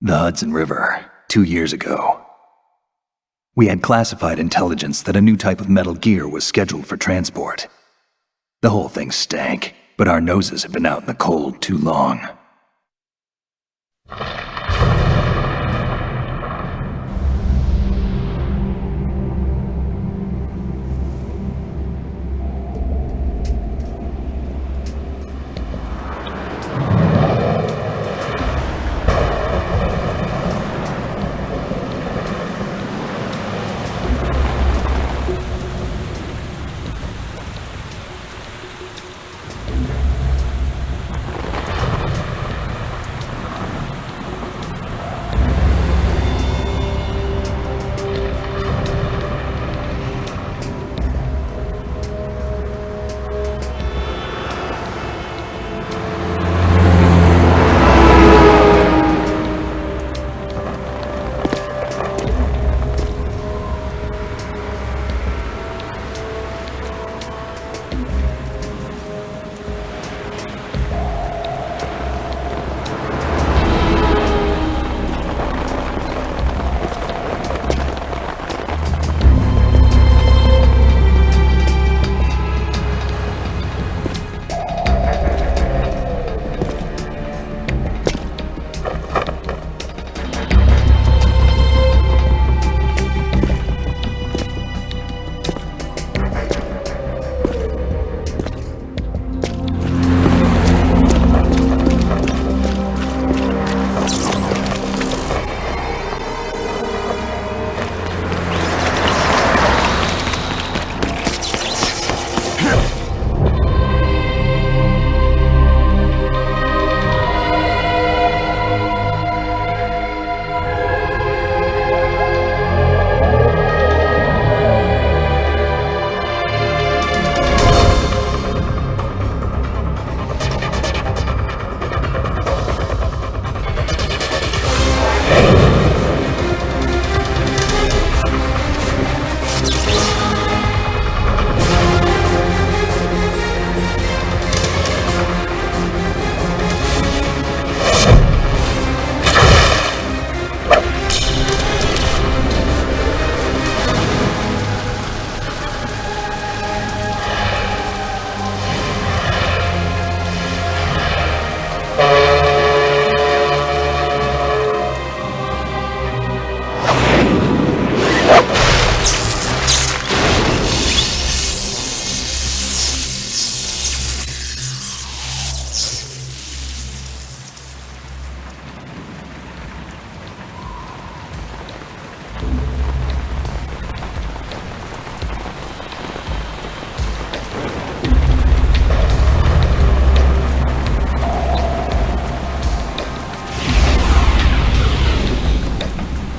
The Hudson River, 2 years ago. We had classified intelligence that a new type of metal gear was scheduled for transport. The whole thing stank, but our noses had been out in the cold too long.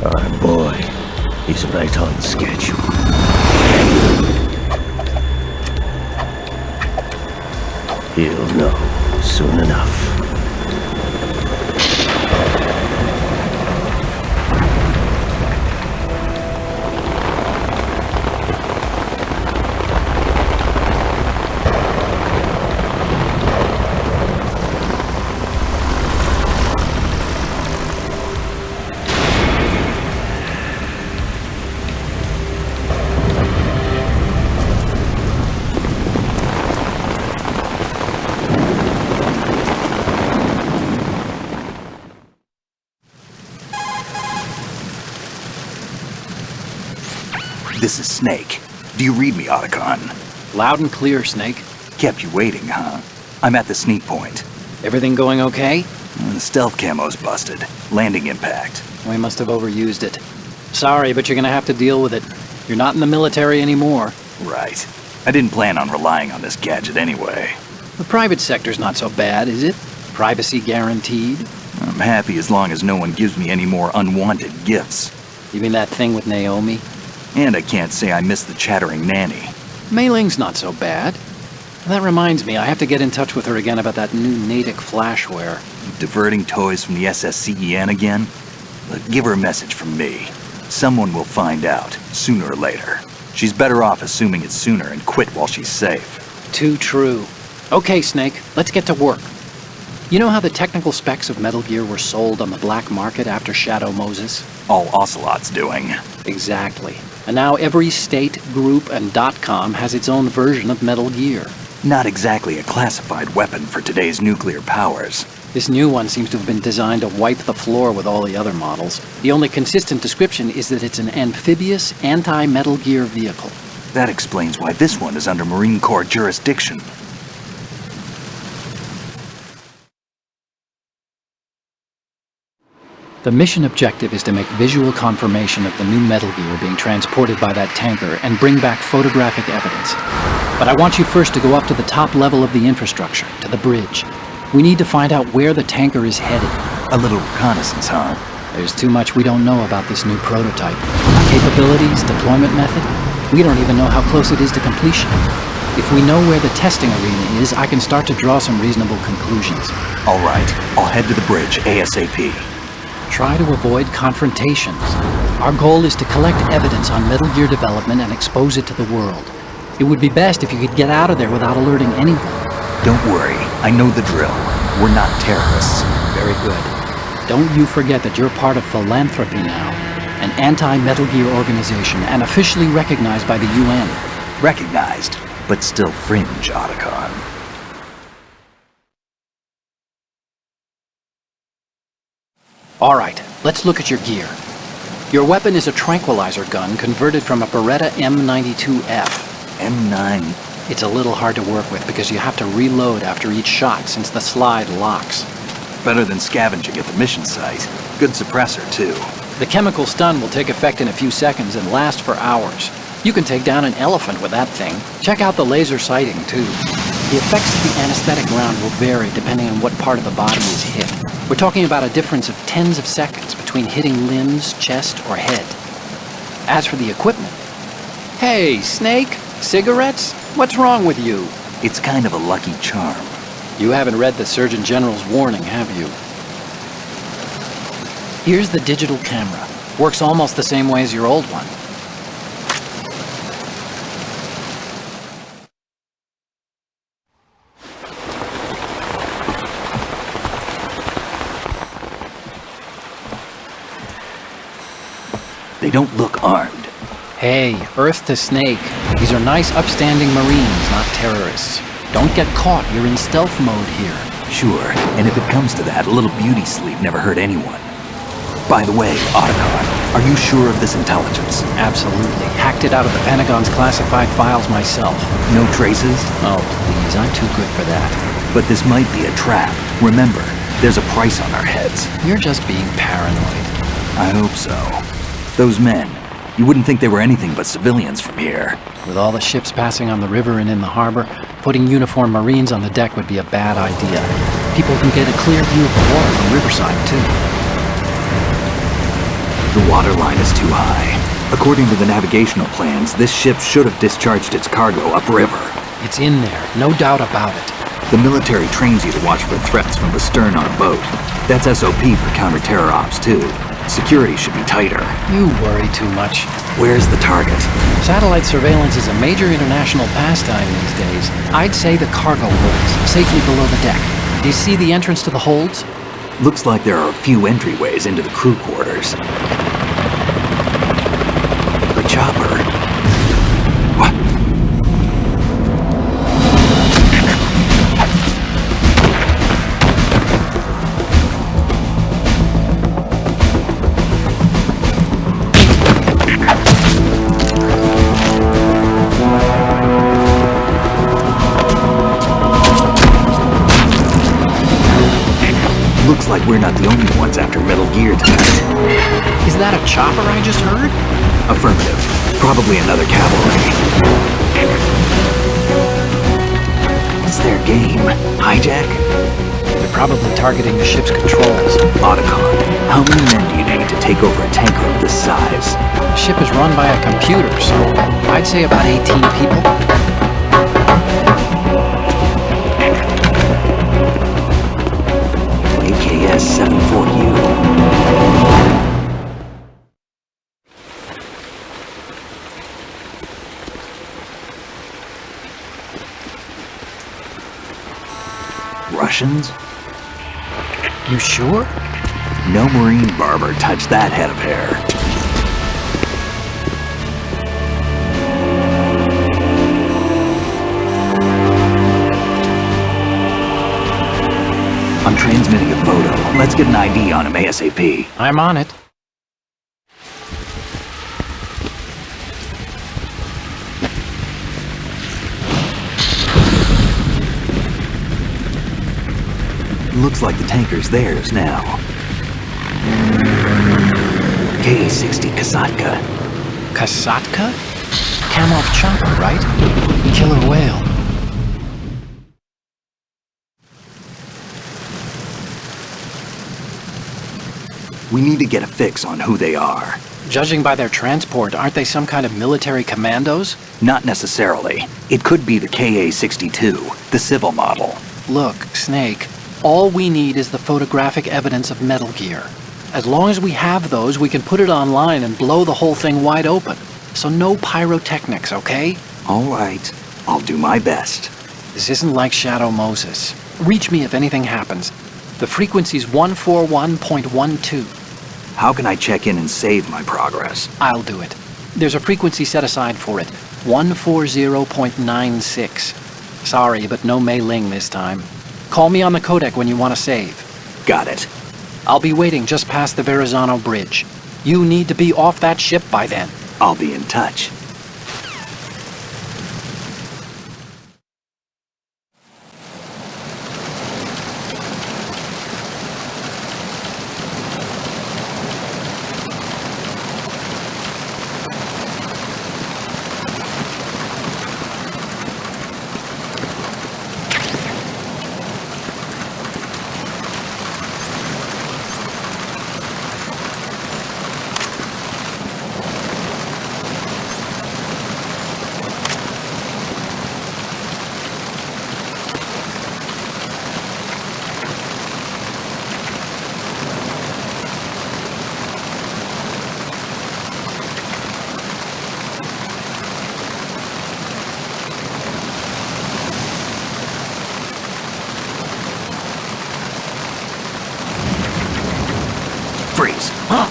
Our boy, he's right on schedule. He'll know soon enough. This is Snake. Do you read me, Otacon? Loud and clear, Snake. Kept you waiting, huh? I'm at the sneak point. Everything going okay? The stealth camo's busted. Landing impact. We must have overused it. Sorry, but you're gonna have to deal with it. You're not in the military anymore. Right. I didn't plan on relying on this gadget anyway. The private sector's not so bad, is it? Privacy guaranteed? I'm happy as long as no one gives me any more unwanted gifts. You mean that thing with Naomi? And I can't say I miss the chattering nanny. Mei Ling's not so bad. That reminds me, I have to get in touch with her again about that new Natick flashware. Diverting toys from the SSCEN again? Look, give her a message from me. Someone will find out, sooner or later. She's better off assuming it's sooner and quit while she's safe. Too true. Okay, Snake, let's get to work. You know how the technical specs of Metal Gear were sold on the black market after Shadow Moses? All Ocelot's doing. Exactly. And now every state, group, and .com has its own version of Metal Gear. Not exactly a classified weapon for today's nuclear powers. This new one seems to have been designed to wipe the floor with all the other models. The only consistent description is that it's an amphibious, anti-Metal Gear vehicle. That explains why this one is under Marine Corps jurisdiction. The mission objective is to make visual confirmation of the new Metal Gear being transported by that tanker and bring back photographic evidence. But I want you first to go up to the top level of the infrastructure, to the bridge. We need to find out where the tanker is headed. A little reconnaissance, huh? There's too much we don't know about this new prototype. Capabilities, deployment method. We don't even know how close it is to completion. If we know where the testing arena is, I can start to draw some reasonable conclusions. All right, I'll head to the bridge ASAP. Try to avoid confrontations. Our goal is to collect evidence on Metal Gear development and expose it to the world. It would be best if you could get out of there without alerting anyone. Don't worry, I know the drill. We're not terrorists. Very good. Don't you forget that you're part of Philanthropy now, an anti-Metal Gear organization and officially recognized by the UN. Recognized, but still fringe, Otacon. All right, let's look at your gear. Your weapon is a tranquilizer gun converted from a Beretta M92F. M9. It's a little hard to work with because you have to reload after each shot since the slide locks. Better than scavenging at the mission site. Good suppressor, too. The chemical stun will take effect in a few seconds and last for hours. You can take down an elephant with that thing. Check out the laser sighting, too. The effects of the anesthetic round will vary depending on what part of the body is hit. We're talking about a difference of tens of seconds between hitting limbs, chest, or head. As for the equipment... Hey, Snake! Cigarettes? What's wrong with you? It's kind of a lucky charm. You haven't read the Surgeon General's warning, have you? Here's the digital camera. Works almost the same way as your old one. They don't look armed. Hey, Earth to Snake. These are nice, upstanding Marines, not terrorists. Don't get caught. You're in stealth mode here. Sure, and if it comes to that, a little beauty sleep never hurt anyone. By the way, Otacon, are you sure of this intelligence? Absolutely. Hacked it out of the Pentagon's classified files myself. No traces? Oh, please, I'm too good for that. But this might be a trap. Remember, there's a price on our heads. You're just being paranoid. I hope so. Those men, you wouldn't think they were anything but civilians from here. With all the ships passing on the river and in the harbor, putting uniformed Marines on the deck would be a bad idea. People can get a clear view of the water from Riverside, too. The water line is too high. According to the navigational plans, this ship should have discharged its cargo upriver. It's in there, no doubt about it. The military trains you to watch for threats from the stern on a boat. That's SOP for counter-terror ops, too. Security should be tighter. You worry too much. Where's the target? Satellite surveillance is a major international pastime these days. I'd say the cargo holds, safely below the deck. Do you see the entrance to the holds? Looks like there are a few entryways into the crew quarters. The chopper. What? Looks like we're not the only ones after Metal Gear tonight. Is that a chopper I just heard? Affirmative. Probably another cavalry. What's their game? Hijack? They're probably targeting the ship's controls. Otacon, how many men do you need to take over a tanker of this size? The ship is run by a computer, so I'd say about 18 people. AKS 74U. Russians? You sure? No marine barber touched that head of hair. I'm transmitting a photo. Let's get an ID on him ASAP. I'm on it. Looks like the tanker's theirs now. K-60 Kasatka. Kasatka? Kamov chopper, right? Killer whale. We need to get a fix on who they are. Judging by their transport, aren't they some kind of military commandos? Not necessarily. It could be the KA-62, the civil model. Look, Snake, all we need is the photographic evidence of Metal Gear. As long as we have those, we can put it online and blow the whole thing wide open. So no pyrotechnics, okay? All right. I'll do my best. This isn't like Shadow Moses. Reach me if anything happens. The frequency's 141.12. How can I check in and save my progress? I'll do it. There's a frequency set aside for it. 140.96. Sorry, but no Mei Ling this time. Call me on the codec when you want to save. Got it. I'll be waiting just past the Verrazano Bridge. You need to be off that ship by then. I'll be in touch. Freeze. Huh?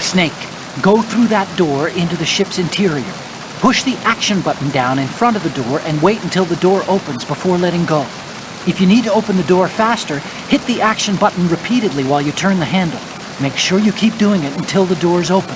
Snake, go through that door into the ship's interior. Push the action button down in front of the door and wait until the door opens before letting go. If you need to open the door faster, hit the action button repeatedly while you turn the handle. Make sure you keep doing it until the door's open.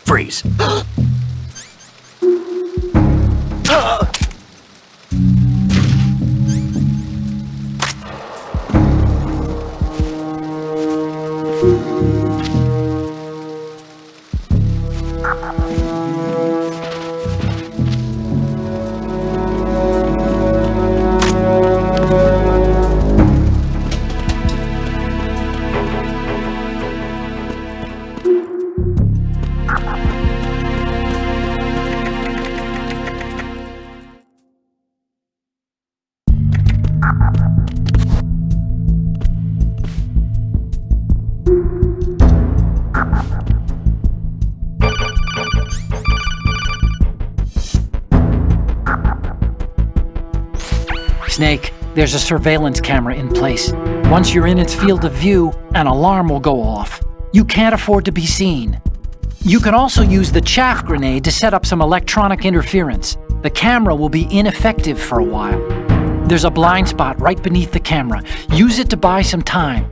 Freeze. Snake, there's a surveillance camera in place. Once you're in its field of view, an alarm will go off. You can't afford to be seen. You can also use the chaff grenade to set up some electronic interference. The camera will be ineffective for a while. There's a blind spot right beneath the camera. Use it to buy some time.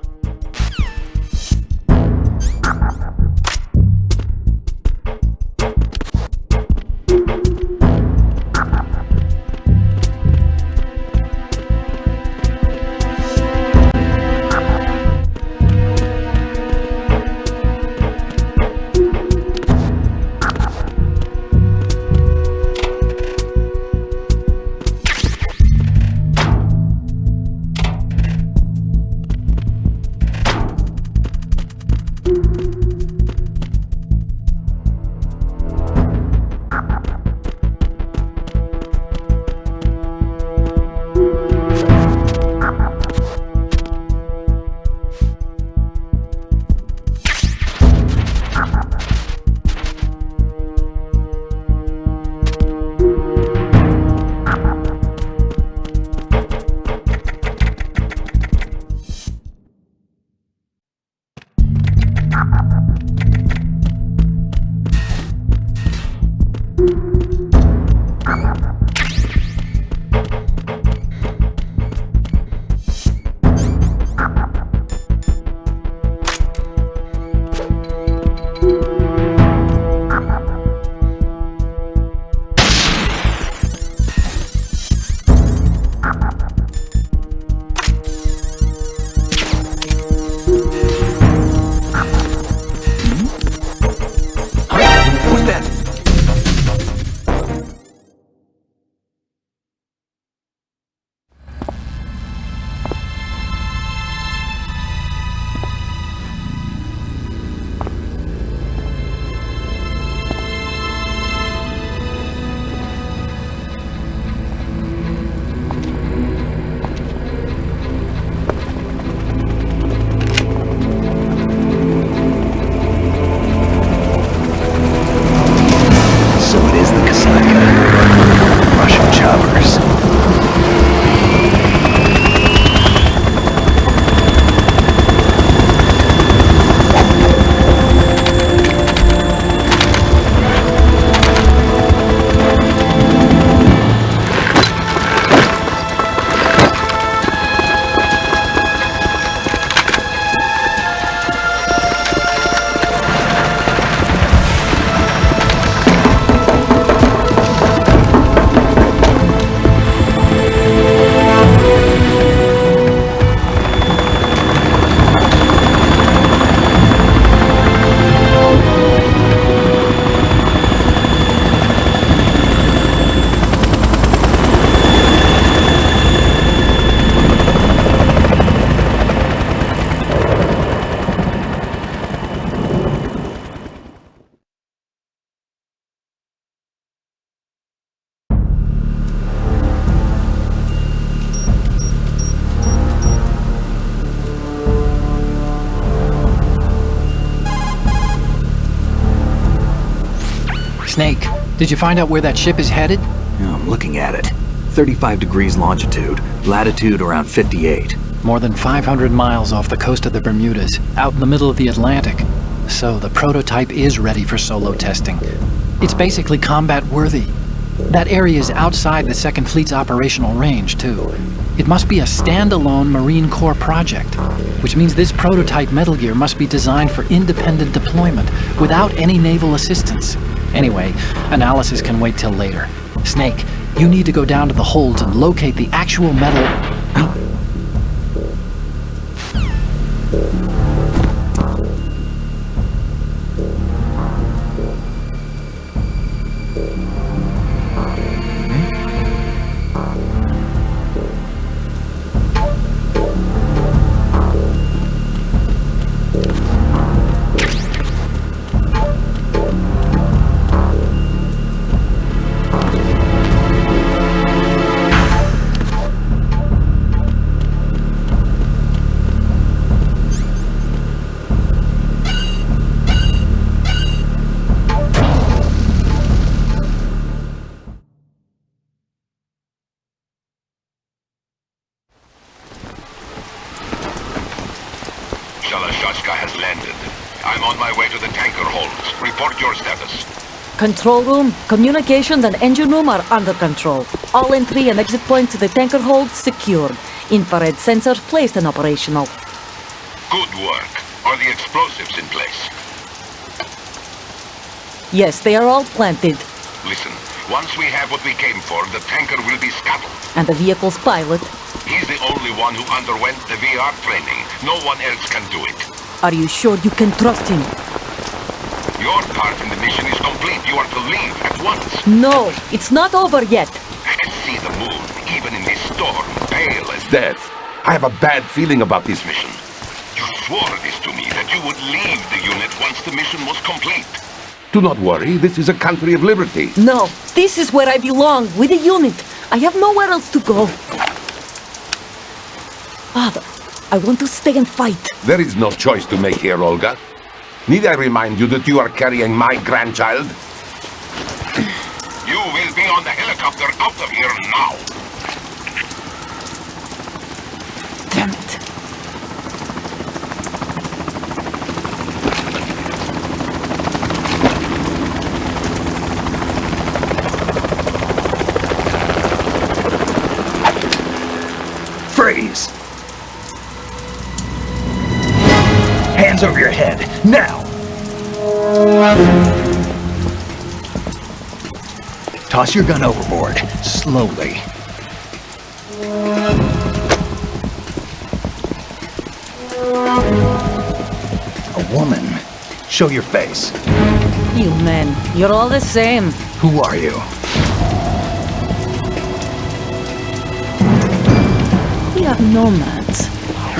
Snake, did you find out where that ship is headed? Yeah, I'm looking at it. 35 degrees longitude, latitude around 58. More than 500 miles off the coast of the Bermudas, out in the middle of the Atlantic. So the prototype is ready for solo testing. It's basically combat worthy. That area is outside the Second Fleet's operational range, too. It must be a standalone Marine Corps project, which means this prototype Metal Gear must be designed for independent deployment without any naval assistance. Anyway, analysis can wait till later. Snake, you need to go down to the holds and locate the actual metal... Has landed. I'm on my way to the tanker holds. report your status. Control room, communications, and engine room are under control. All entry and exit points to the tanker hold secured. Infrared sensors placed and operational. Good work. Are the explosives in place? Yes, they are all planted. Listen, once we have what we came for, the tanker will be scuttled. And the vehicle's pilot. He's the only one who underwent the VR training. No one else can do it. Are you sure you can trust him? Your part in the mission is complete. You are to leave at once. No, it's not over yet. I can see the moon, even in this storm, pale as death. I have a bad feeling about this mission. You swore this to me, that you would leave the unit once the mission was complete. Do not worry, this is a country of liberty. No, this is where I belong, with the unit. I have nowhere else to go. Father, I want to stay and fight. There is no choice to make here, Olga. Need I remind you that you are carrying my grandchild? You will be on the helicopter out of here now. Damn it. Freeze! Hands over your head, now! Toss your gun overboard, slowly. A woman. Show your face. You men, you're all the same. Who are you? We are nomads,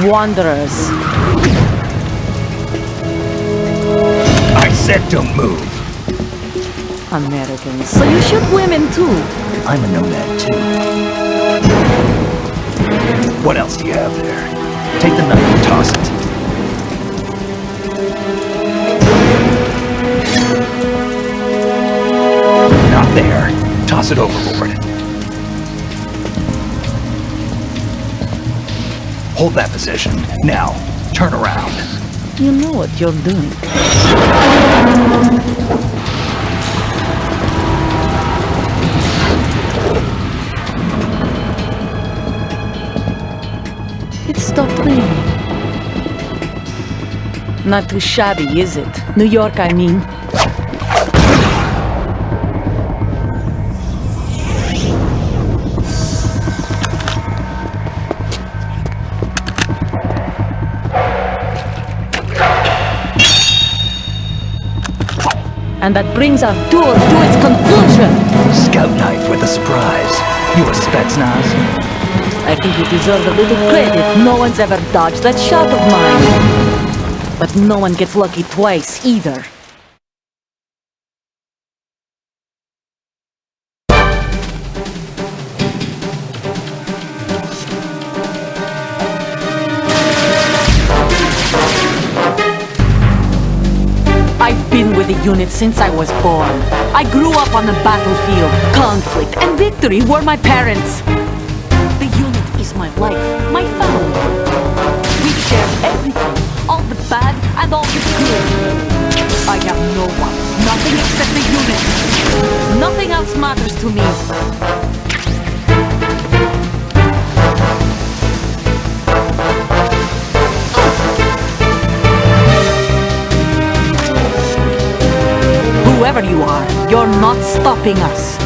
wanderers. I said don't move. Americans, so you shoot women too. I'm a nomad too. What else do you have there? Take the knife and toss it. Not there. Toss it overboard. Hold that position. Now, turn around. You know what you're doing. It stopped raining. Not too shabby, is it? New York, I mean. And that brings our tour to its conclusion. Scout knife with a surprise. You a Spetsnaz? I think you deserve a little credit. No one's ever dodged that shot of mine. But no one gets lucky twice, either. I've been with the unit since I was born. I grew up on the battlefield. Conflict and victory were my parents. The unit is my life, my family. We share everything, all the bad and all the good. I have no one, nothing except the unit. Nothing else matters to me. Whoever you are, you're not stopping us.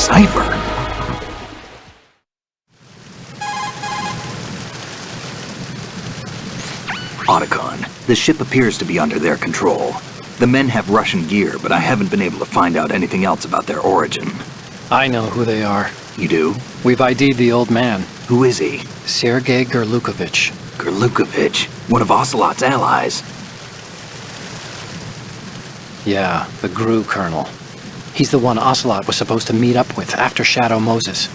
cipher. Otacon, the ship appears to be under their control. The men have Russian gear, but I haven't been able to find out anything else about their origin. I know who they are. You do? We've ID'd the old man, Who is he? Sergei Gerlukovich. Gerlukovich, one of Ocelot's allies. Yeah, the GRU colonel. He's the one Ocelot was supposed to meet up with after Shadow Moses.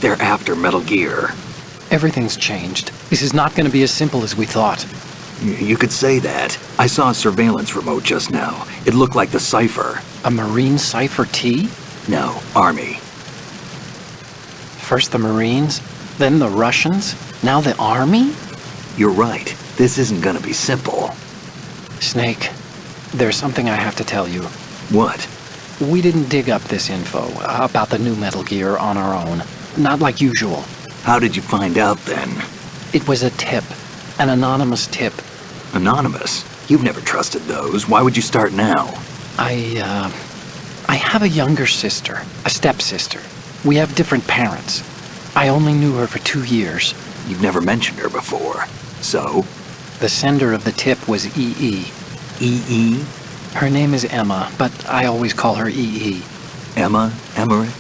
They're after Metal Gear. Everything's changed. This is not going to be as simple as we thought. You could say that. I saw a surveillance remote just now. It looked like the cipher. A Marine Cipher T? No, Army. First the Marines, then the Russians, now the Army? You're right. This isn't gonna be simple. Snake, there's something I have to tell you. What? We didn't dig up this info about the new Metal Gear on our own. Not like usual. How did you find out then? It was a tip. An anonymous tip. Anonymous? You've never trusted those. Why would you start now? I have a younger sister, a stepsister. We have different parents. I only knew her for 2 years. You've never mentioned her before. So? The sender of the tip was EE. EE? Her name is Emma, but I always call her EE. Emma? Emmerich?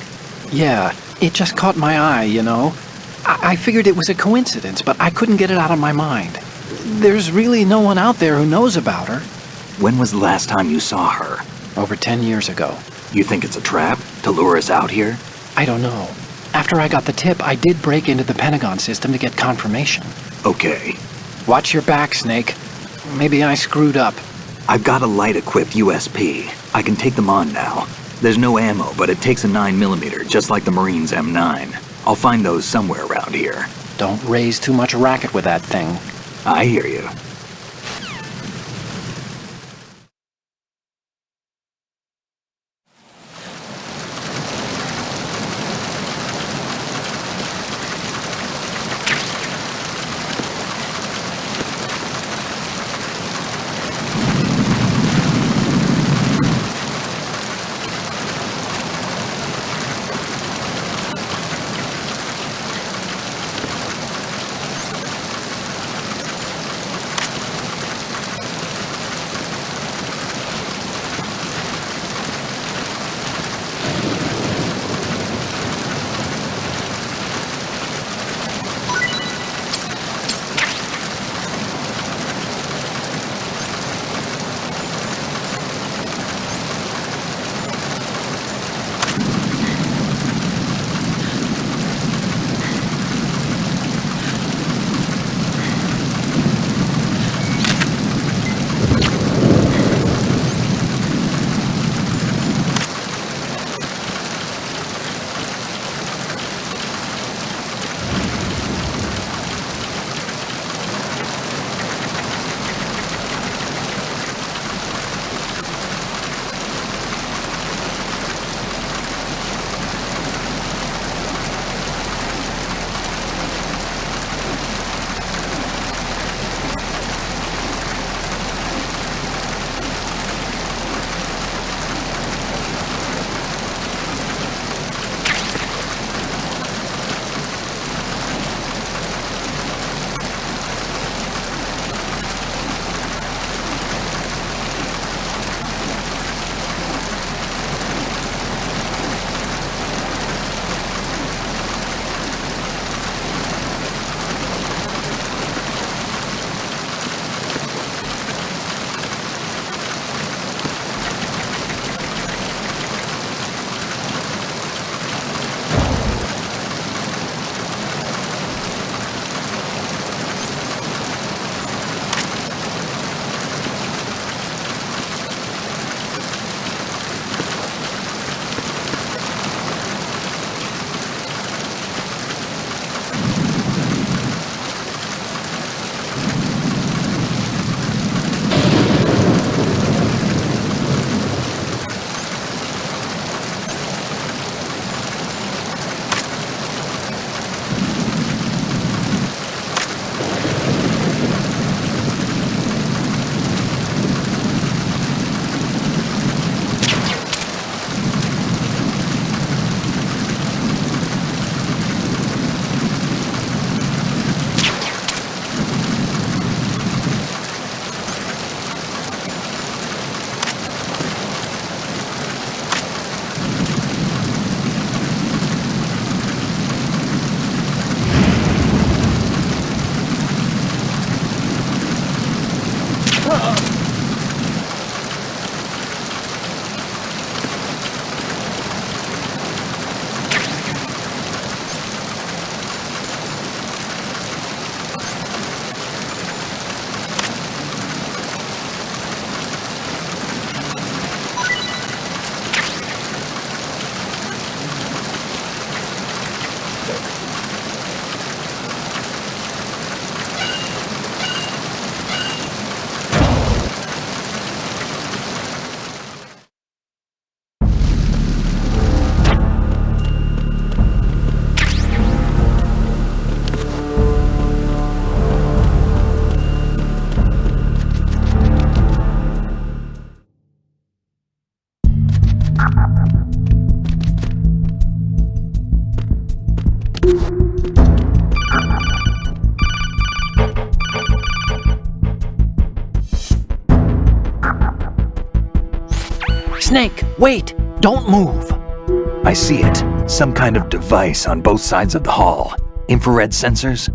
Yeah, it just caught my eye, you know? I figured it was a coincidence, but I couldn't get it out of my mind. There's really no one out there who knows about her. When was the last time you saw her? Over 10 years ago. You think it's a trap? To lure us out here? I don't know. After I got the tip, I did break into the Pentagon system to get confirmation. Okay. Watch your back, Snake. Maybe I screwed up. I've got a light-equipped USP. I can take them on now. There's no ammo, but it takes a 9mm, just like the Marines' M9. I'll find those somewhere around here. Don't raise too much racket with that thing. I hear you. Snake, wait! Don't move! I see it. Some kind of device on both sides of the hall. Infrared sensors?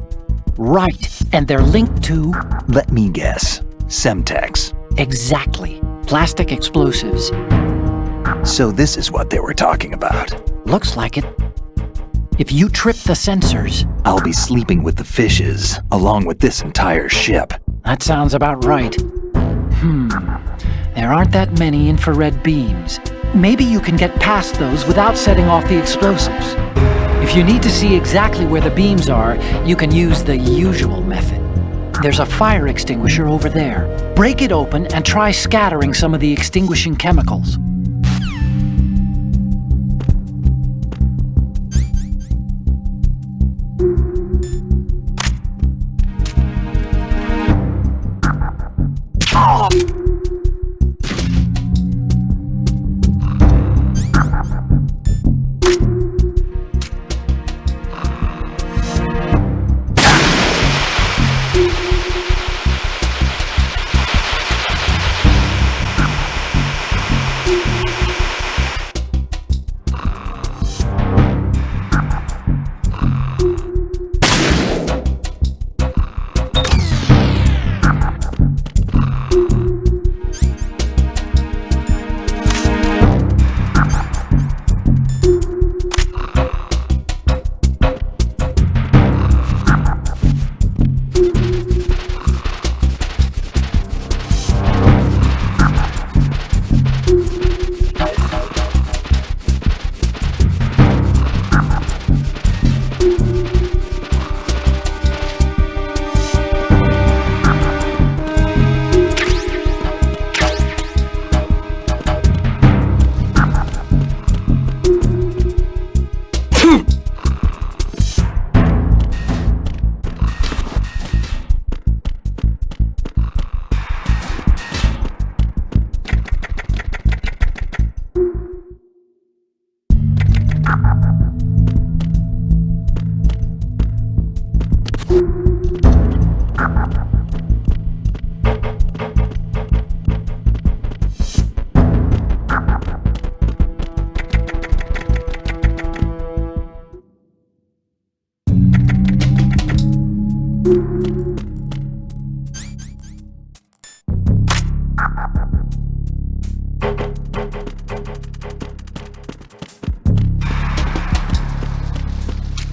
Right, and they're linked to... Let me guess. Semtex. Exactly. Plastic explosives. So this is what they were talking about. Looks like it. If you trip the sensors... I'll be sleeping with the fishes, along with this entire ship. That sounds about right. There aren't that many infrared beams. Maybe you can get past those without setting off the explosives. If you need to see exactly where the beams are, you can use the usual method. There's a fire extinguisher over there. Break it open and try scattering some of the extinguishing chemicals.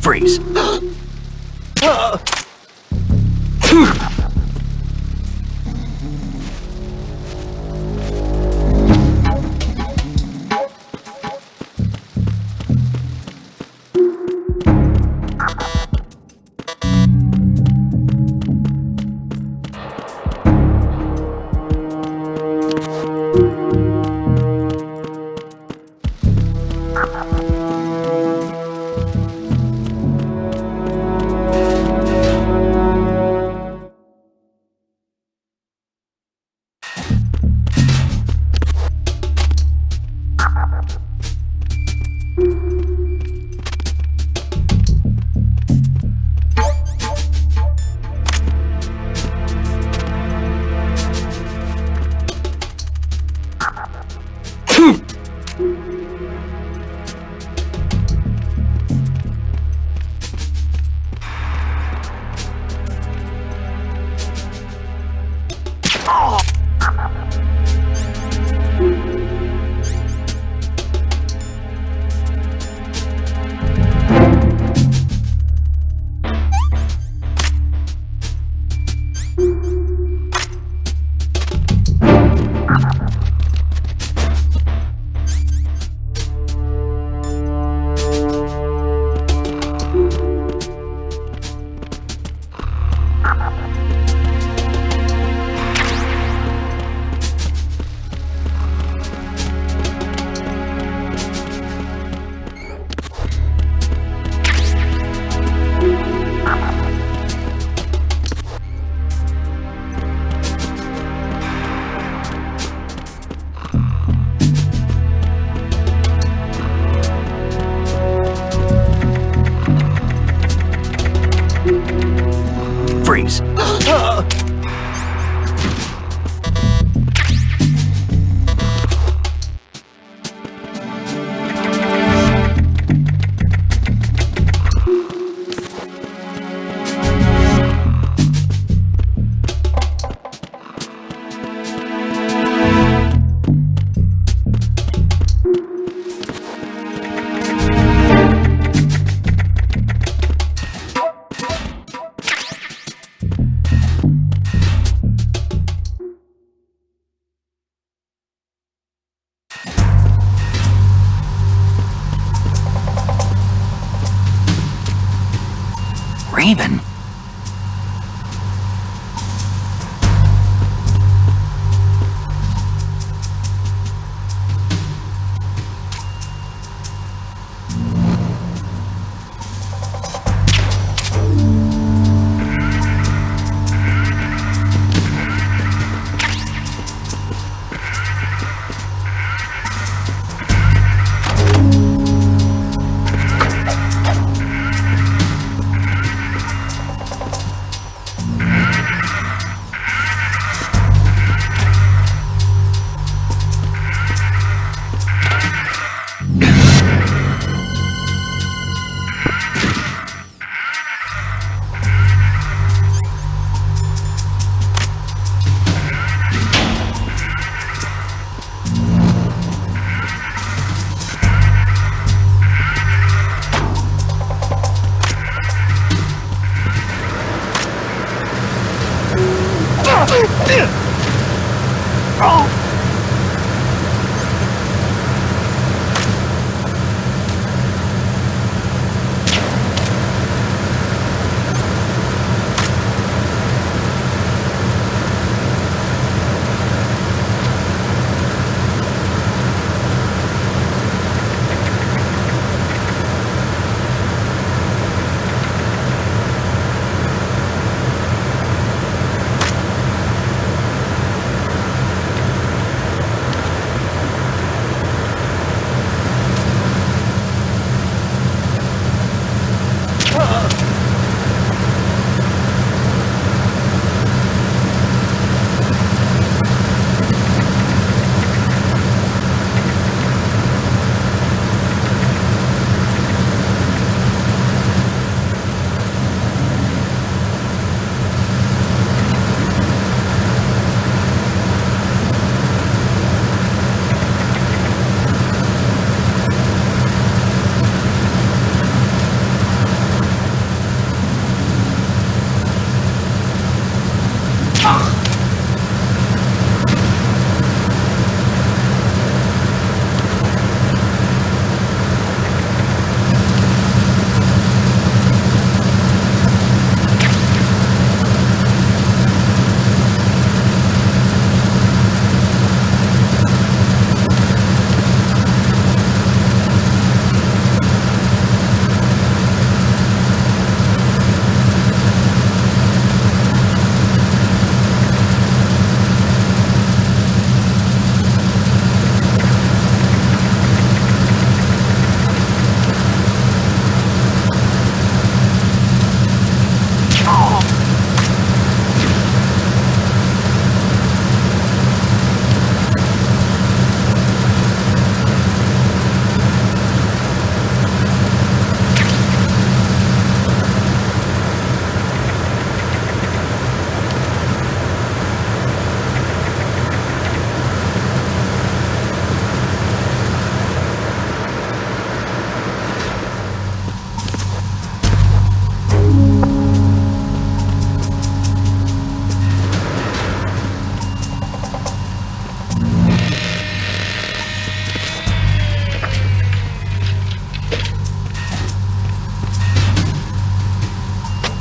Freeze. Freeze. happen.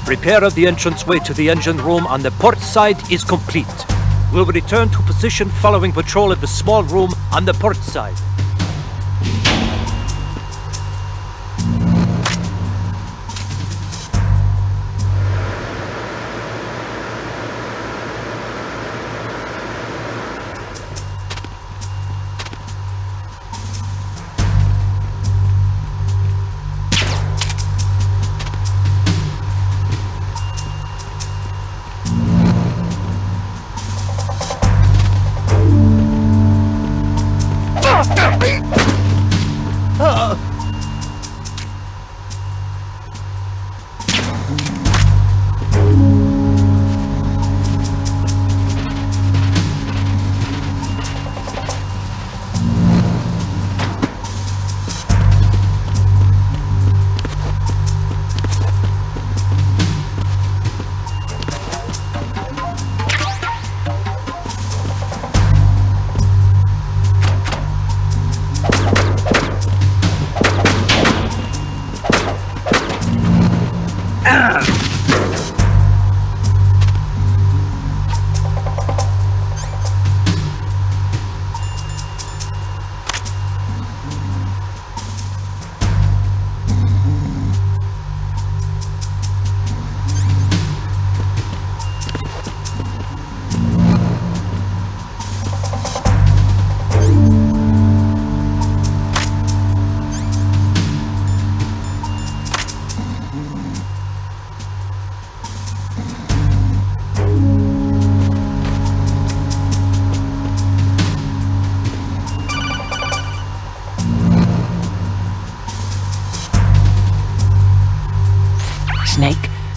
Repair of the entranceway to the engine room on the port side is complete. We'll return to position following patrol of the small room on the port side.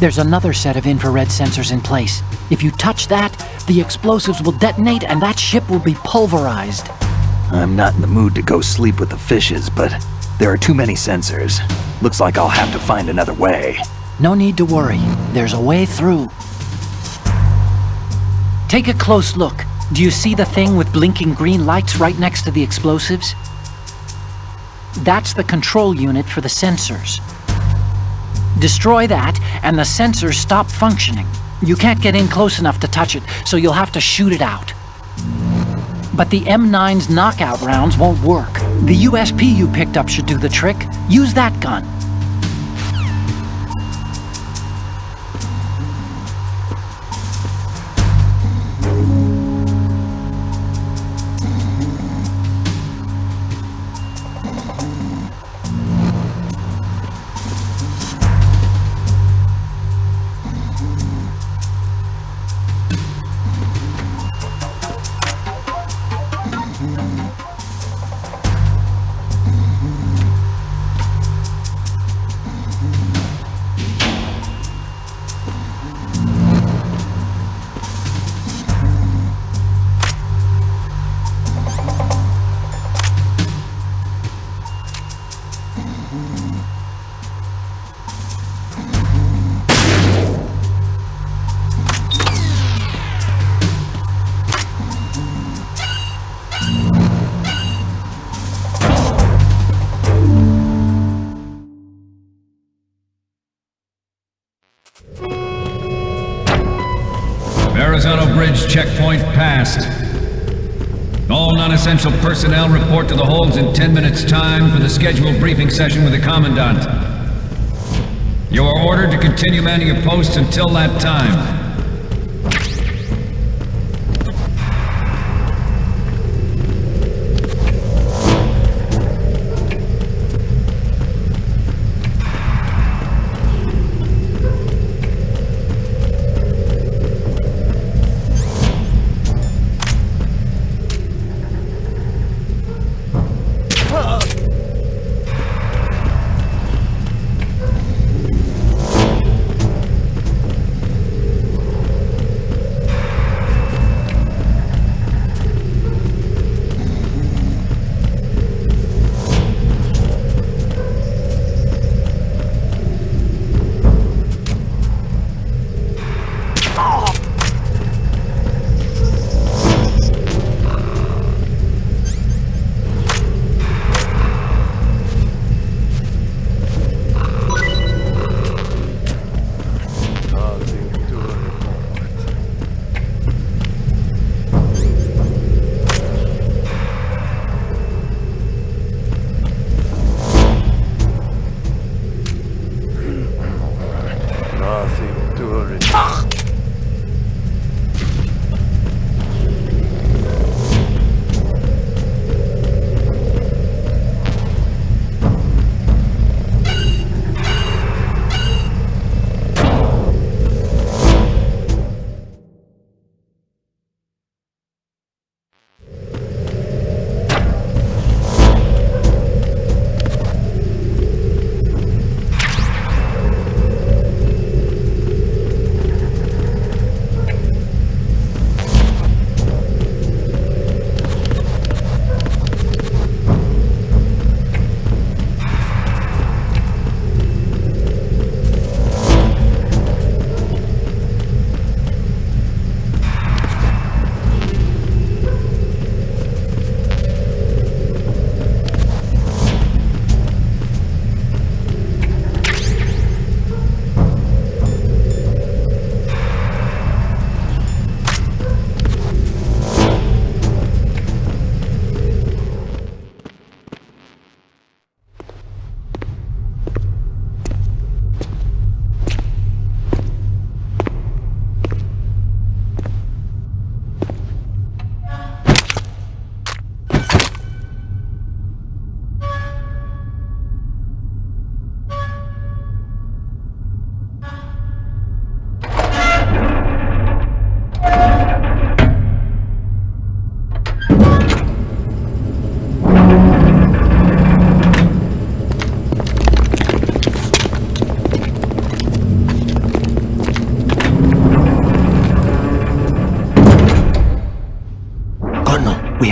There's another set of infrared sensors in place. If you touch that, the explosives will detonate and that ship will be pulverized. I'm not in the mood to go sleep with the fishes, but there are too many sensors. Looks like I'll have to find another way. No need to worry. There's a way through. Take a close look. Do you see the thing with blinking green lights right next to the explosives? That's the control unit for the sensors. Destroy that, and the sensors stop functioning. You can't get in close enough to touch it, so you'll have to shoot it out. But the M9's knockout rounds won't work. The USP you picked up should do the trick. Use that gun. Verrazano Bridge checkpoint passed. All non-essential personnel report to the holds in 10 minutes' time for the scheduled briefing session with the Commandant. You are ordered to continue manning your posts until that time.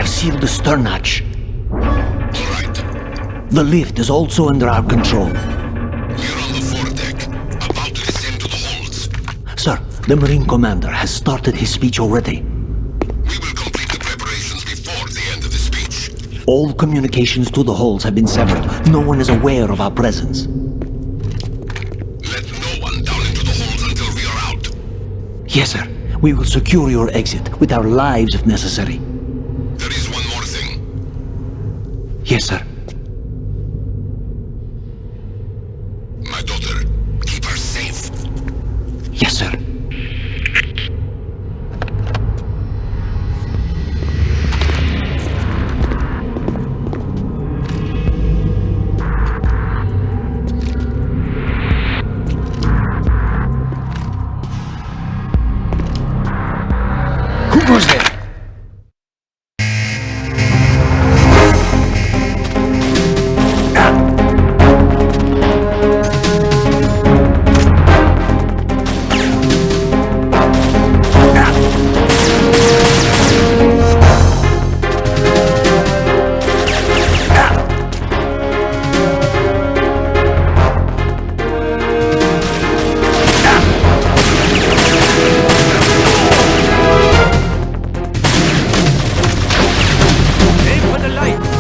have sealed the stern hatch. All right. The lift is also under our control. We're on the foredeck, about to descend to the holds. Sir, the Marine Commander has started his speech already. We will complete the preparations before the end of the speech. All communications to the holds have been severed. No one is aware of our presence. Let no one down into the holds until we are out. Yes, sir. We will secure your exit with our lives if necessary. There is one more thing. Yes, sir. My daughter, keep her safe. Yes, sir. Who goes there? Aim for the lights.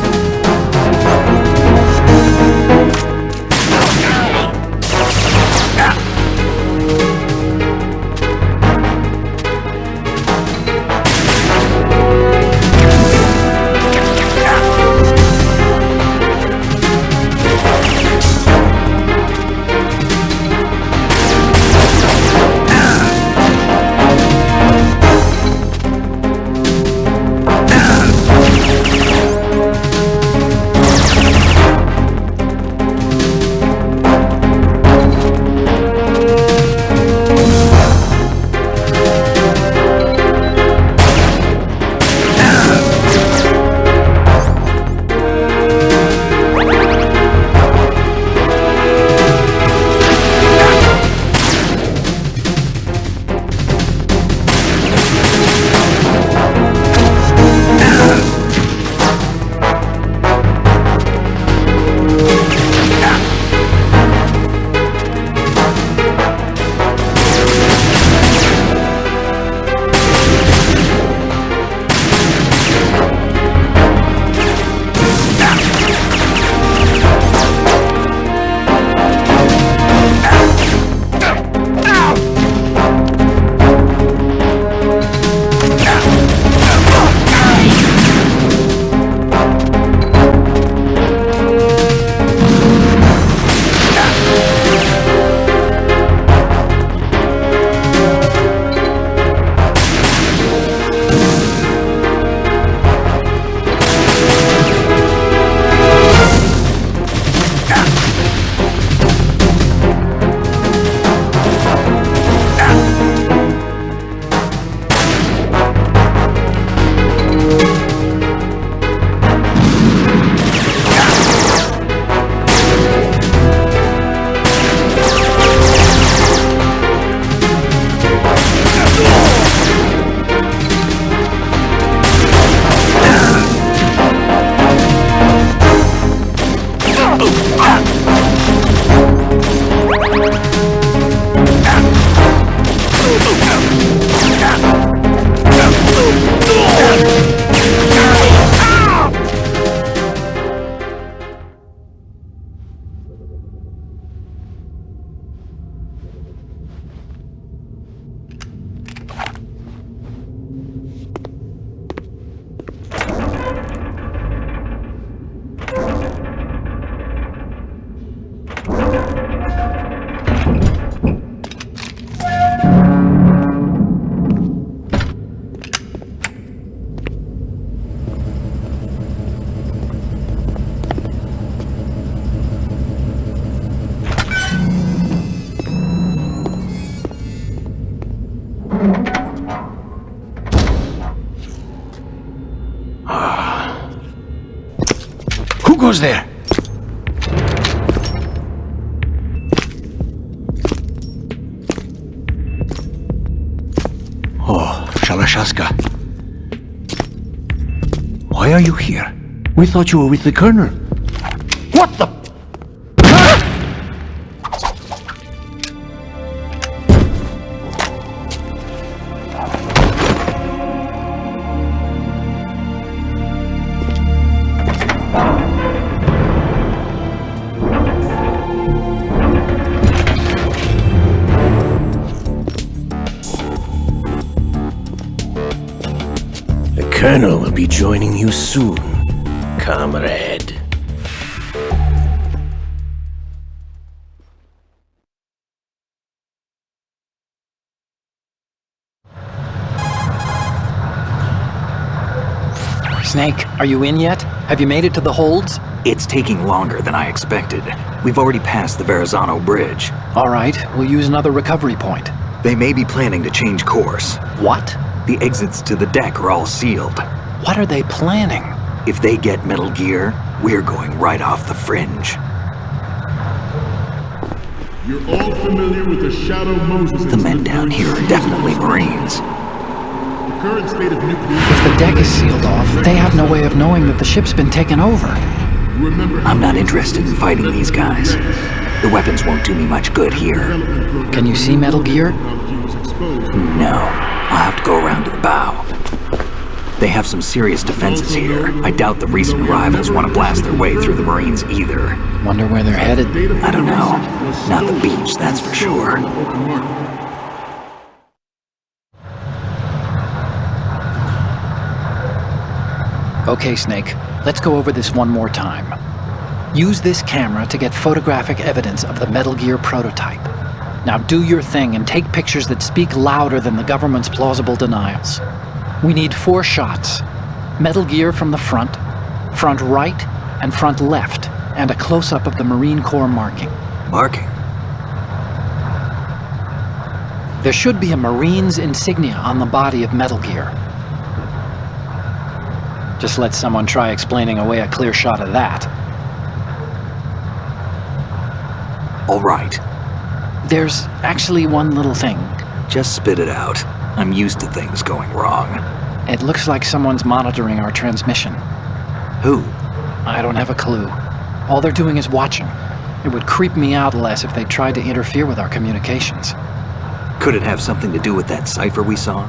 Who goes there? Oh, Shalashaska. Why are you here? We thought you were with the Colonel. What the? The Colonel will be joining you soon, comrade. Snake, are you in yet? Have you made it to the holds? It's taking longer than I expected. We've already passed the Verrazano Bridge. All right, we'll use another recovery point. They may be planning to change course. What? The exits to the deck are all sealed. What are they planning? If they get Metal Gear, we're going right off the fringe. You're all familiar with the Shadow Moses The men down here are definitely Marines. The current state of nuclear... If the deck is sealed off, they have no way of knowing that the ship's been taken over. I'm not interested in fighting these guys. The weapons won't do me much good here. Can you see Metal Gear? No. I'll have to go around to the bow. They have some serious defenses here. I doubt the recent arrivals want to blast their way through the Marines either. Wonder where they're headed? I don't know. Not the beach, that's for sure. Okay, Snake. Let's go over this one more time. Use this camera to get photographic evidence of the Metal Gear prototype. Now do your thing and take pictures that speak louder than the government's plausible denials. We need 4 shots. Metal Gear from the front right, and front left, and a close-up of the Marine Corps marking. Marking? There should be a Marine's insignia on the body of Metal Gear. Just let someone try explaining away a clear shot of that. All right. There's actually one little thing. Just spit it out. I'm used to things going wrong. It looks like someone's monitoring our transmission. Who? I don't have a clue. All they're doing is watching. It would creep me out less if they tried to interfere with our communications. Could it have something to do with that cipher we saw?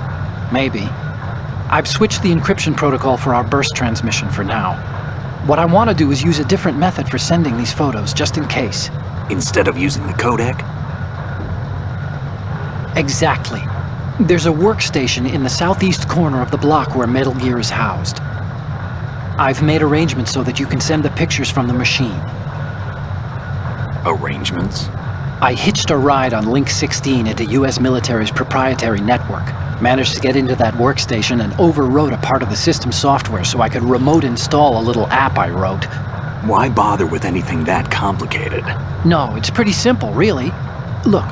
Maybe. I've switched the encryption protocol for our burst transmission for now. What I want to do is use a different method for sending these photos, just in case. Instead of using the codec? Exactly. There's a workstation in the southeast corner of the block where Metal Gear is housed. I've made arrangements so that you can send the pictures from the machine. Arrangements? I hitched a ride on Link 16 into US military's proprietary network. Managed to get into that workstation and overwrote a part of the system software so I could remote install a little app I wrote. Why bother with anything that complicated? No, it's pretty simple, really. Look,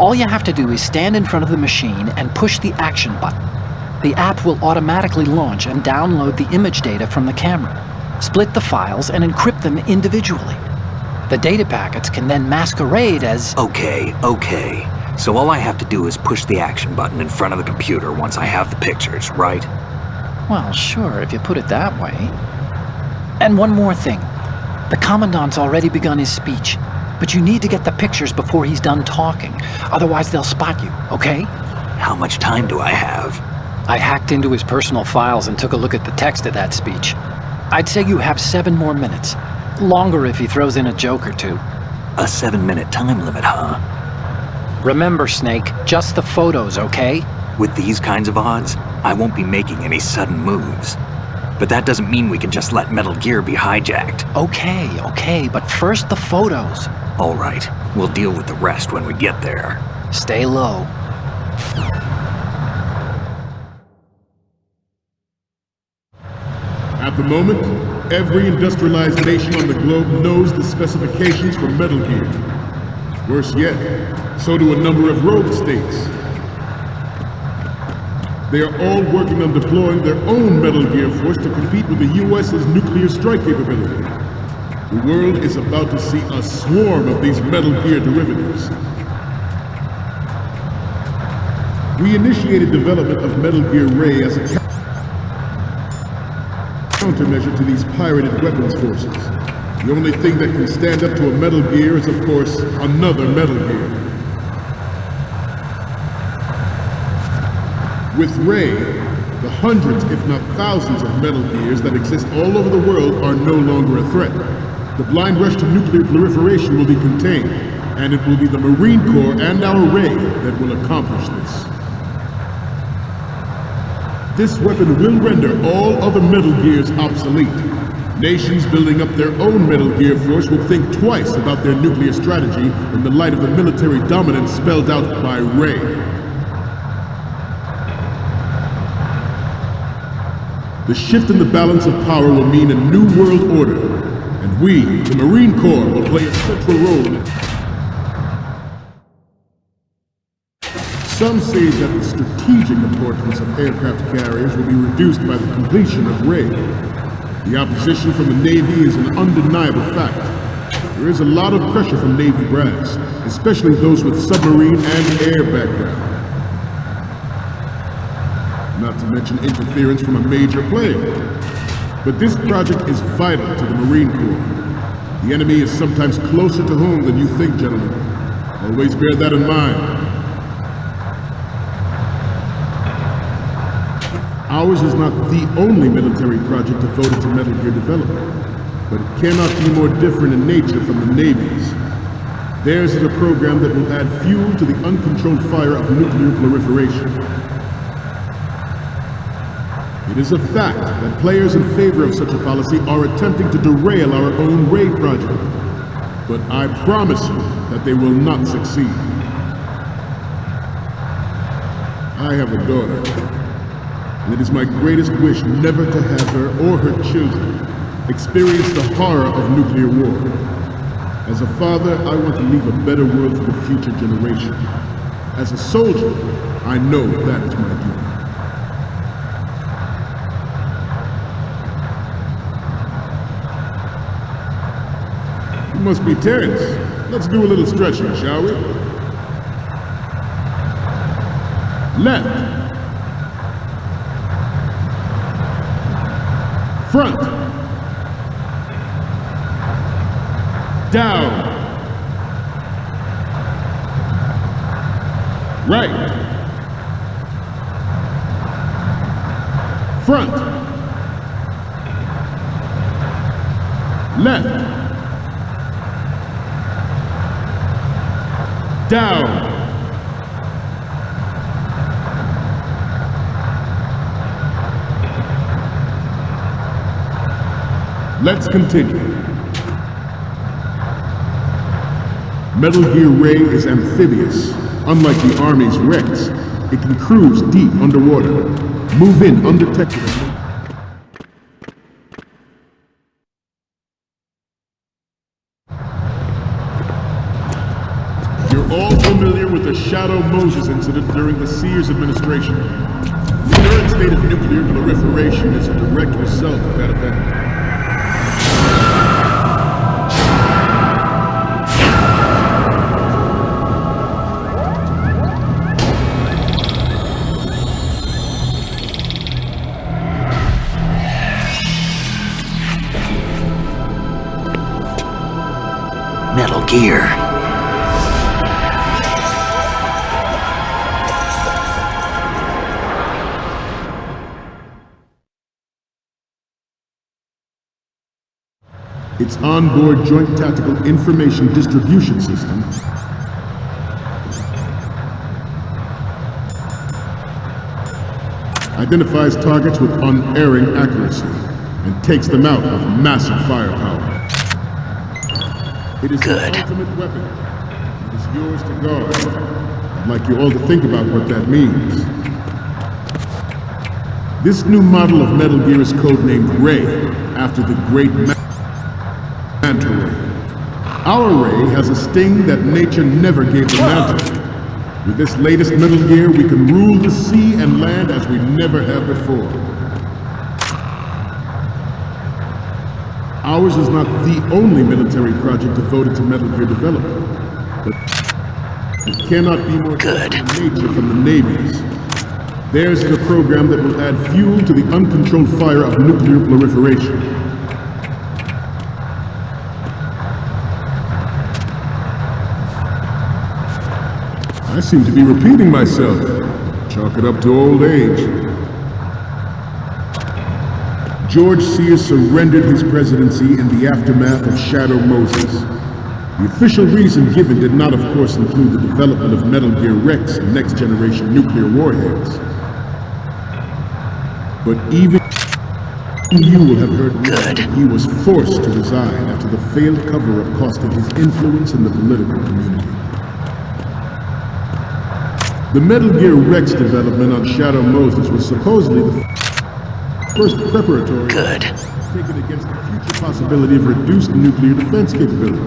all you have to do is stand in front of the machine and push the action button. The app will automatically launch and download the image data from the camera, split the files, and encrypt them individually. The data packets can then masquerade as... Okay. So all I have to do is push the action button in front of the computer once I have the pictures, right? Well, sure, if you put it that way. And one more thing. The Commandant's already begun his speech, but you need to get the pictures before he's done talking. Otherwise, they'll spot you, okay? How much time do I have? I hacked into his personal files and took a look at the text of that speech. I'd say you have 7 more minutes. Longer if he throws in a joke or two. A 7-minute time limit, huh? Remember, Snake, just the photos, okay? With these kinds of odds, I won't be making any sudden moves. But that doesn't mean we can just let Metal Gear be hijacked. Okay, but first the photos. All right, we'll deal with the rest when we get there. Stay low. At the moment, every industrialized nation on the globe knows the specifications for Metal Gear. Worse yet, so do a number of rogue states. They are all working on deploying their own Metal Gear force to compete with the US's nuclear strike capability. The world is about to see a swarm of these Metal Gear derivatives. We initiated development of Metal Gear Ray as a countermeasure to these pirated weapons forces. The only thing that can stand up to a Metal Gear is, of course, another Metal Gear. With Ray, the hundreds, if not thousands, of Metal Gears that exist all over the world are no longer a threat. The blind rush to nuclear proliferation will be contained, and it will be the Marine Corps and our Ray that will accomplish this. This weapon will render all other Metal Gears obsolete. Nations building up their own Metal Gear force will think twice about their nuclear strategy in the light of the military dominance spelled out by Ray. The shift in the balance of power will mean a new world order, and we, the Marine Corps, will play a central role in it. Some say that the strategic importance of aircraft carriers will be reduced by the completion of Ray. The opposition from the Navy is an undeniable fact. There is a lot of pressure from Navy brass, especially those with submarine and air background. Not to mention interference from a major player. But this project is vital to the Marine Corps. The enemy is sometimes closer to home than you think, gentlemen. Always bear that in mind. Ours is not the only military project devoted to Metal Gear development, but it cannot be more different in nature from the Navy's. Theirs is a program that will add fuel to the uncontrolled fire of nuclear proliferation. It is a fact that players in favor of such a policy are attempting to derail our own Ray project, but I promise you that they will not succeed. I have a daughter. And it is my greatest wish never to have her or her children experience the horror of nuclear war. As a father, I want to leave a better world for the future generation. As a soldier, I know that is my duty. You must be tense. Let's do a little stretching, shall we? Left. Front. Down. Right. Front. Left. Down. Let's continue. Metal Gear Ray is amphibious. Unlike the Army's Rex, it can cruise deep underwater, move in undetected. You're all familiar with the Shadow Moses incident during the Sears administration. The current state of nuclear proliferation is a direct result of that event. Metal Gear. Its onboard Joint Tactical Information Distribution System identifies targets with unerring accuracy and takes them out with massive firepower. It is the ultimate weapon. It is yours to guard. I'd like you all to think about what that means. This new model of Metal Gear is codenamed Ray, after the great Manta Ray. Our Ray has a sting that nature never gave the Manta. With this latest Metal Gear, we can rule the sea and land as we never have before. Ours is not the only military project devoted to Metal Gear development, but it cannot be more different in nature from the Navy's. Theirs is a program that will add fuel to the uncontrolled fire of nuclear proliferation. I seem to be repeating myself. Chalk it up to old age. George Sears surrendered his presidency in the aftermath of Shadow Moses. The official reason given did not, of course, include the development of Metal Gear Rex and next-generation nuclear warheads. But even you will have heard that he was forced to resign after the failed cover-up costing his influence in the political community. The Metal Gear Rex development on Shadow Moses was supposedly the first preparatory taken against the future possibility of reduced nuclear defense capability.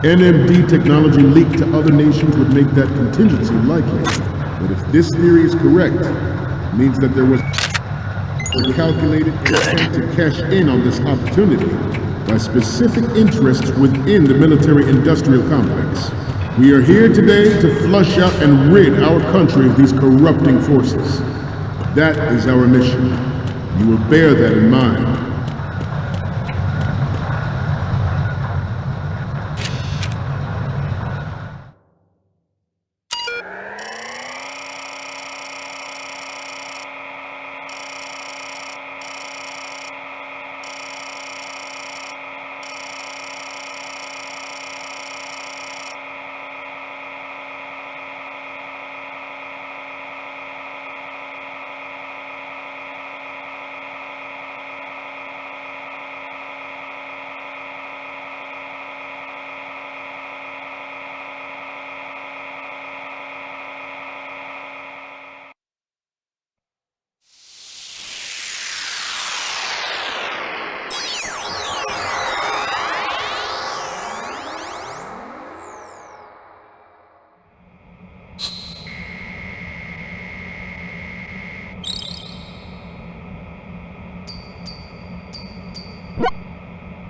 NMD technology leaked to other nations would make that contingency likely. But if this theory is correct, it means that there was a calculated intent to cash in on this opportunity by specific interests within the military-industrial complex. We are here today to flush out and rid our country of these corrupting forces. That is our mission. You will bear that in mind.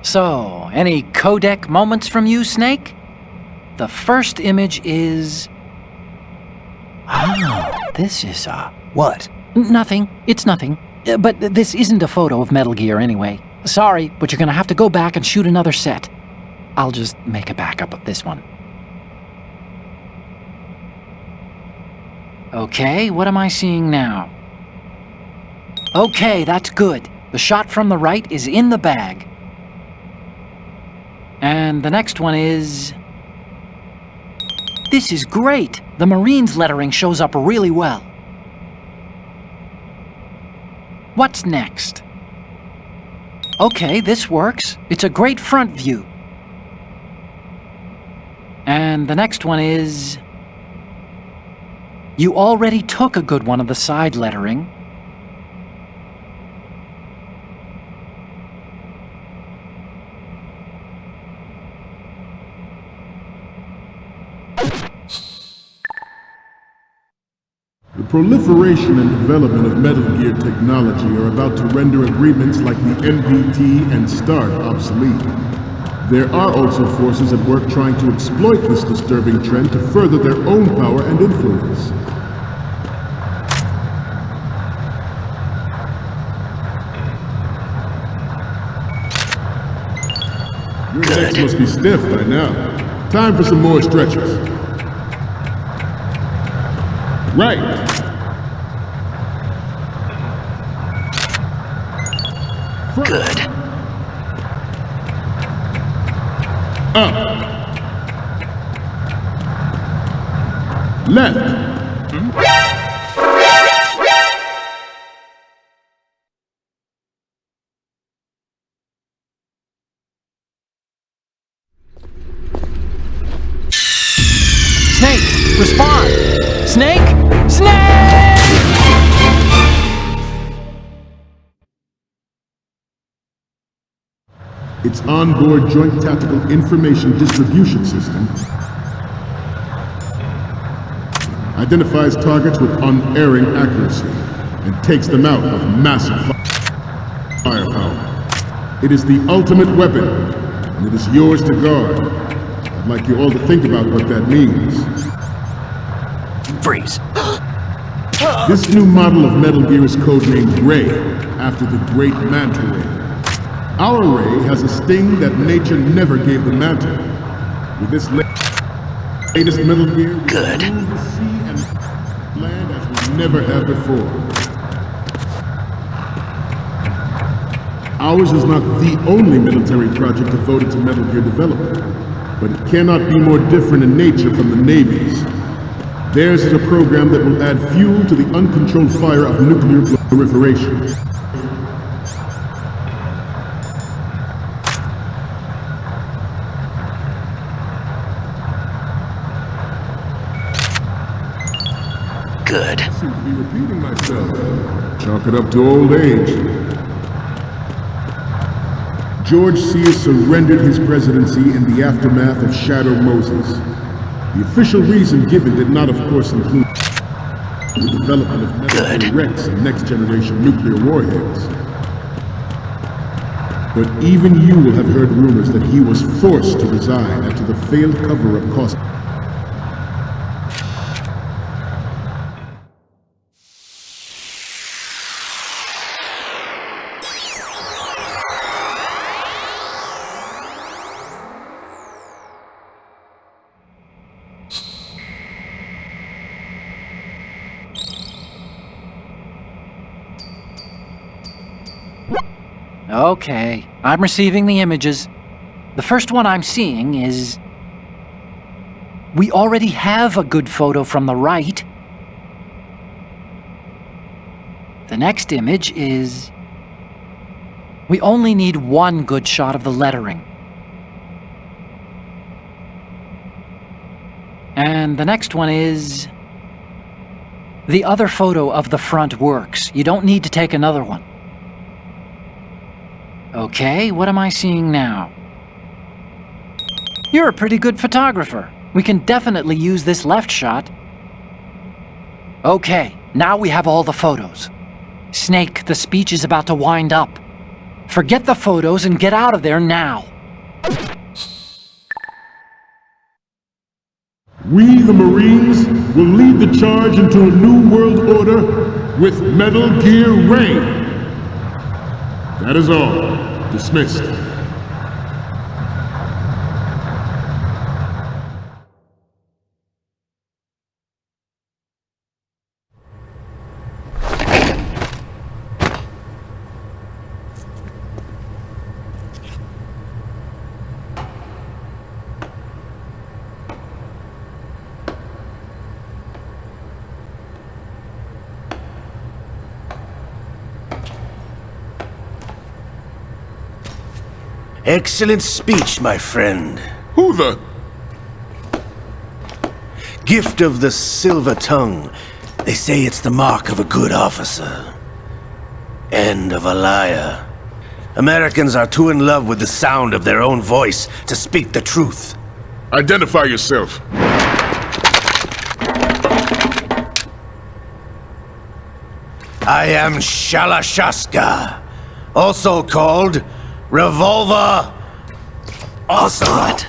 So, any codec moments from you, Snake? The first image is... Oh, this is, What? Nothing. It's nothing. But this isn't a photo of Metal Gear anyway. Sorry, but you're gonna have to go back and shoot another set. I'll just make a backup of this one. Okay, what am I seeing now? Okay, that's good. The shot from the right is in the bag. And the next one is... This is great! The Marines lettering shows up really well. What's next? Okay, this works. It's a great front view. And the next one is... You already took a good one of the side lettering. The proliferation and development of Metal Gear technology are about to render agreements like the NPT and START obsolete. There are also forces at work trying to exploit this disturbing trend to further their own power and influence. Your legs must be stiff by now. Time for some more stretches. Right. Good. Up. Left. Snake, respond! Snake! Snake! Its onboard Joint Tactical Information Distribution System identifies targets with unerring accuracy and takes them out with massive firepower. It is the ultimate weapon, and it is yours to guard. I'd like you all to think about what that means. Freeze. This new model of Metal Gear is codenamed Ray, after the great Manta Ray. Our Ray has a sting that nature never gave the Manta. With this latest Metal Gear, we Good. rule the sea and land as we never have before. Ours is not the only military project devoted to Metal Gear development, but it cannot be more different in nature from the Navy's. Theirs is a program that will add fuel to the uncontrolled fire of nuclear proliferation. Good. I seem to be repeating myself. Chalk it up to old age. George Sears surrendered his presidency in the aftermath of Shadow Moses. The official reason given did not, of course, include the development of Metal Rex and next-generation nuclear warheads. But even you will have heard rumors that he was forced to resign after the failed cover-up cost. Okay, I'm receiving the images. The first one I'm seeing is... we already have a good photo from the right. The next image is... we only need one good shot of the lettering. And the next one is... the other photo of the front works. You don't need to take another one. Okay, what am I seeing now? You're a pretty good photographer. We can definitely use this left shot. Okay, now we have all the photos. Snake, the speech is about to wind up. Forget the photos and get out of there now. We, the Marines, will lead the charge into a new world order with Metal Gear Ray. That is all. Dismissed. Excellent speech, my friend. Who the... Gift of the silver tongue. They say it's the mark of a good officer. And of a liar. Americans are too in love with the sound of their own voice to speak the truth. Identify yourself. I am Shalashaska, also called Revolver Ocelot.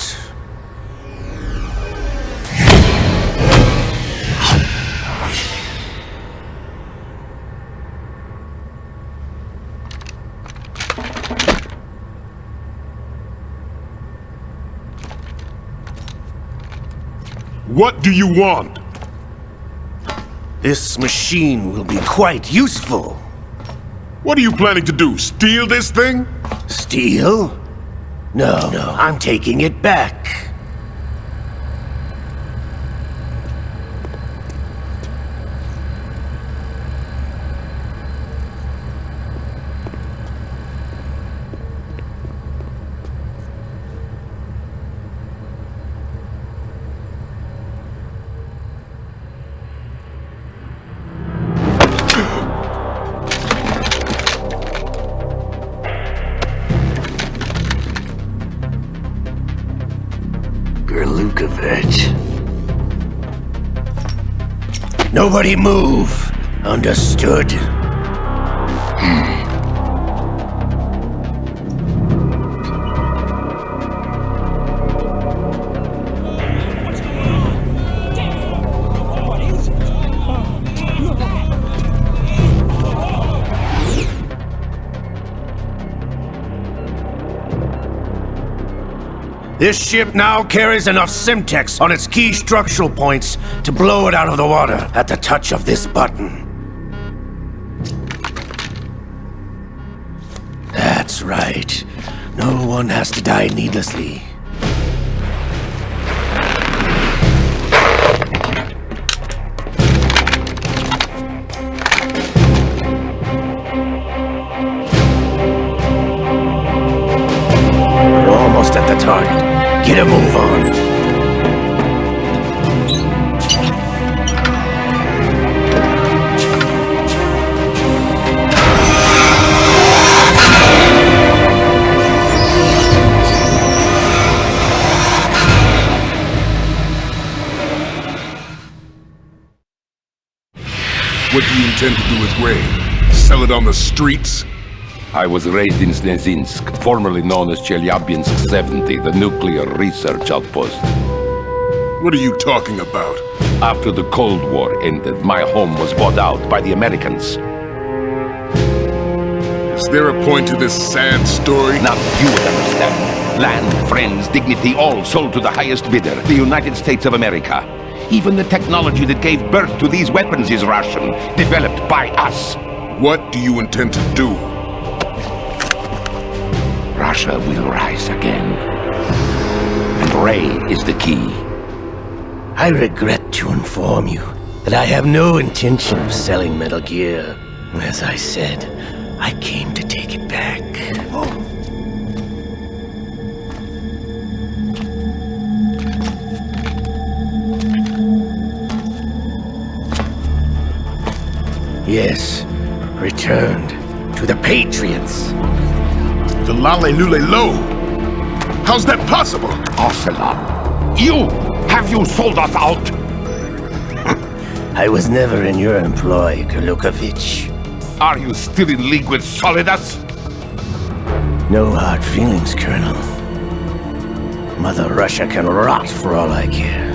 What do you want? This machine will be quite useful. What are you planning to do? Steal this thing? Steal? No, I'm taking it back. Nobody move. Understood? This ship now carries enough Simtex on its key structural points to blow it out of the water at the touch of this button. That's right. No one has to die needlessly. We're almost at the target. Get a move on. What do you intend to do with Ray? Sell it on the streets? I was raised in Snezinsk, formerly known as Chelyabinsk 70, the nuclear research outpost. What are you talking about? After the Cold War ended, my home was bought out by the Americans. Is there a point to this sad story? Now you would understand. Land, friends, dignity, all sold to the highest bidder, the United States of America. Even the technology that gave birth to these weapons is Russian, developed by us. What do you intend to do? Russia will rise again. And Ray is the key. I regret to inform you that I have no intention of selling Metal Gear. As I said, I came to take it back. Yes, returned to the Patriots. The Lale Lule Lo! How's that possible? Ocelot, have you sold us out? I was never in your employ, Golukovich. Are you still in league with Solidus? No hard feelings, Colonel. Mother Russia can rot for all I care.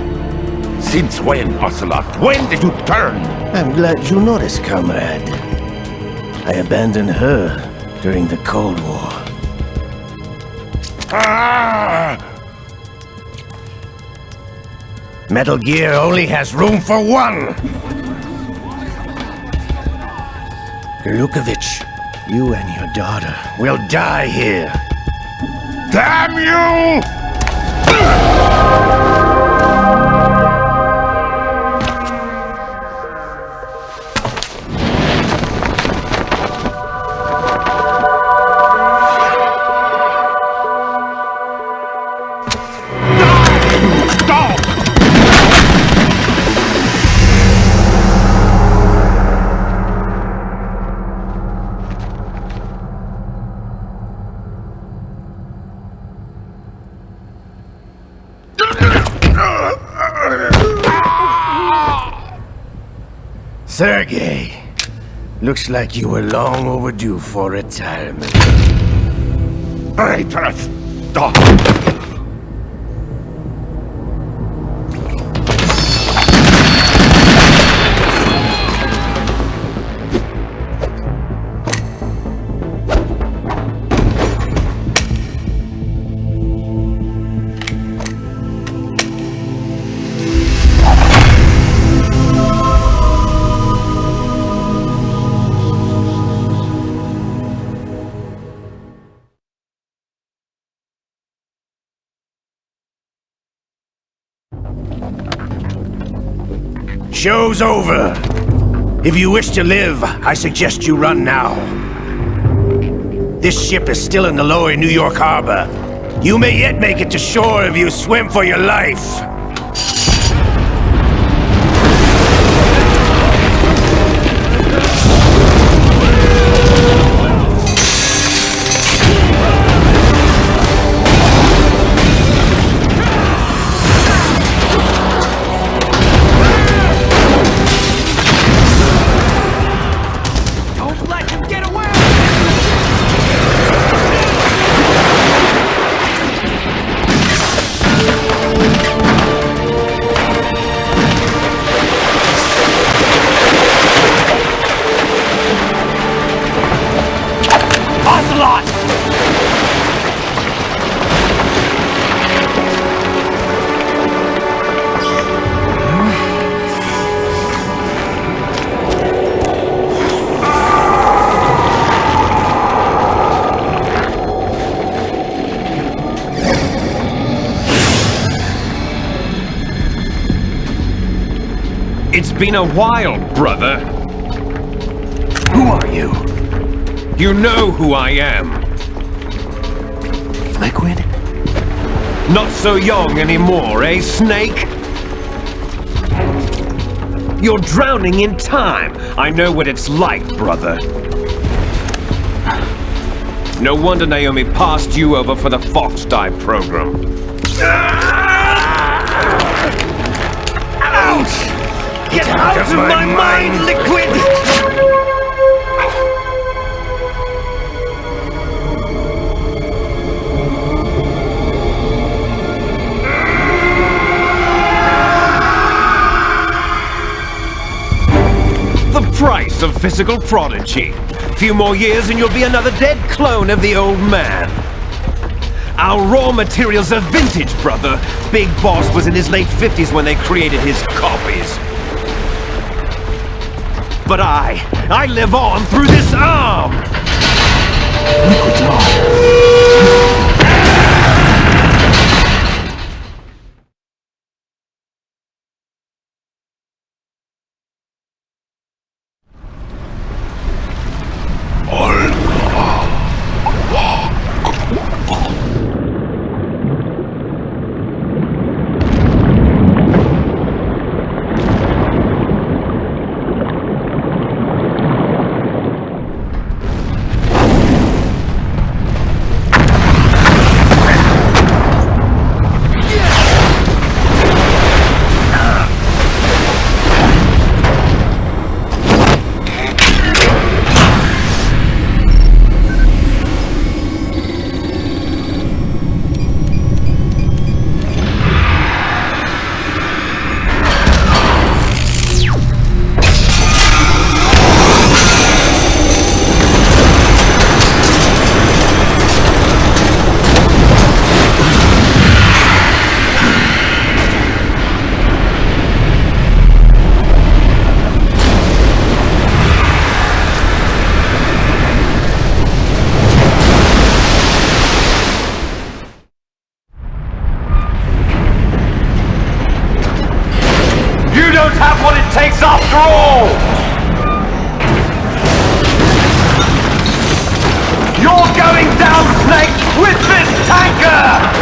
Since when, Ocelot? When did you turn? I'm glad you noticed, comrade. I abandoned her during the Cold War. Ah! Metal Gear only has room for one! Golukovich, you and your daughter will die here. Damn you! Sergei, looks like you were long overdue for retirement. Traitorous dog! Show's over. If you wish to live, I suggest you run now. This ship is still in the lower New York harbor. You may yet make it to shore if you swim for your life. been a while, brother. Who are you? You know who I am. Liquid? Not so young anymore, eh, Snake? You're drowning in time. I know what it's like, brother. No wonder Naomi passed you over for the Fox Dive program. Ouch! Get out of my mind, Liquid! The price of physical prodigy. Few more years and you'll be another dead clone of the old man. Our raw materials are vintage, brother. Big Boss was in his late 50s when they created his copies. But I live on through this arm! Liquid's on. Have what it takes after all! You're going down, Snake, with this tanker!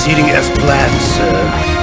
proceeding as planned, sir.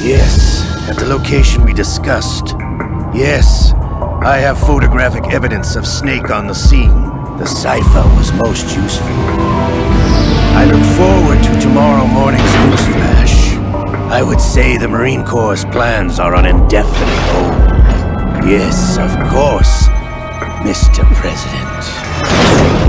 Yes, at the location we discussed. Yes, I have photographic evidence of Snake on the scene. The cipher was most useful. I look forward to tomorrow morning's news flash. I would say the Marine Corps' plans are on indefinite hold. Yes, of course, Mr. President.